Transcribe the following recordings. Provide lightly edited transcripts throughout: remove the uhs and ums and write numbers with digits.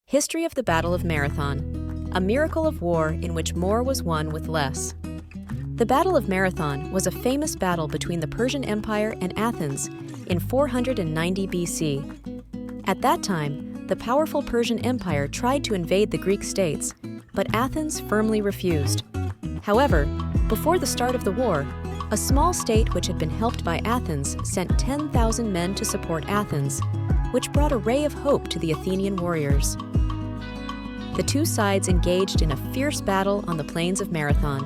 History of the Battle of Marathon, a miracle of war in which more was won with less. The Battle of Marathon was a famous battle between the Persian Empire and Athens in 490 BC. At that time, the powerful Persian Empire tried to invade the Greek states, but Athens firmly refused. However, before the start of the war, a small state which had been helped by Athens sent 10,000 men to support Athens, which brought a ray of hope to the Athenian warriors. The two sides engaged in a fierce battle on the plains of Marathon.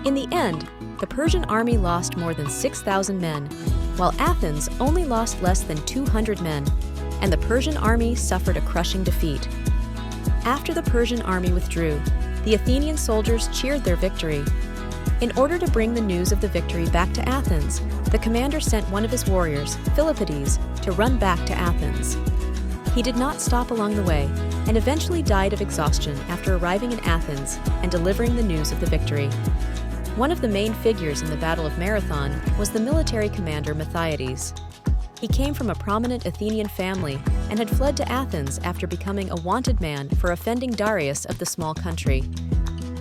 In the end, the Persian army lost more than 6,000 men, while Athens only lost less than 200 men, and the Persian army suffered a crushing defeat. After the Persian army withdrew, the Athenian soldiers cheered their victory. In order to bring the news of the victory back to Athens, the commander sent one of his warriors, Philippides, to run back to Athens. He did not stop along the way, and eventually died of exhaustion after arriving in Athens and delivering the news of the victory. One of the main figures in the Battle of Marathon was the military commander Miltiades. He came from a prominent Athenian family and had fled to Athens after becoming a wanted man for offending Darius of the small country.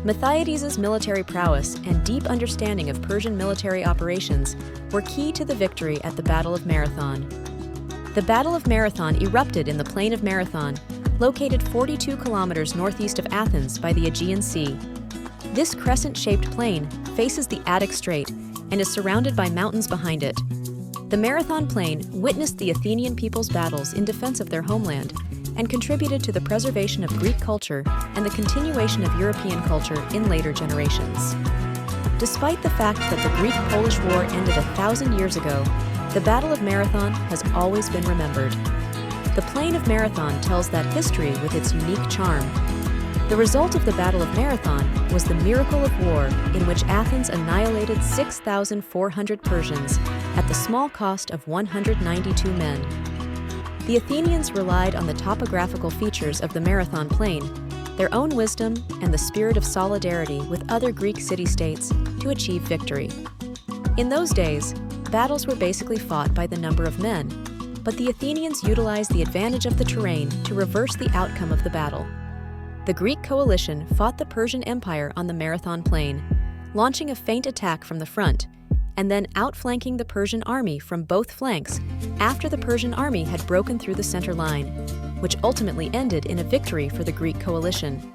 Miltiades' military prowess and deep understanding of Persian military operations were key to the victory at the Battle of Marathon. The Battle of Marathon erupted in the plain of Marathon, located 42 kilometers northeast of Athens by the Aegean Sea. This crescent-shaped plain faces the Attic Strait and is surrounded by mountains behind it. The Marathon Plain witnessed the Athenian people's battles in defense of their homeland and contributed to the preservation of Greek culture and the continuation of European culture in later generations. Despite the fact that the Greek-Polish War ended 1,000 years ago, the Battle of Marathon has always been remembered. The Plain of Marathon tells that history with its unique charm. The result of the Battle of Marathon was the miracle of war in which Athens annihilated 6,400 Persians at the small cost of 192 men. The Athenians relied on the topographical features of the Marathon Plain, their own wisdom, and the spirit of solidarity with other Greek city-states to achieve victory. In those days, battles were basically fought by the number of men, but the Athenians utilized the advantage of the terrain to reverse the outcome of the battle. The Greek coalition fought the Persian Empire on the Marathon Plain, launching a feint attack from the front, and then outflanking the Persian army from both flanks after the Persian army had broken through the center line, which ultimately ended in a victory for the Greek coalition.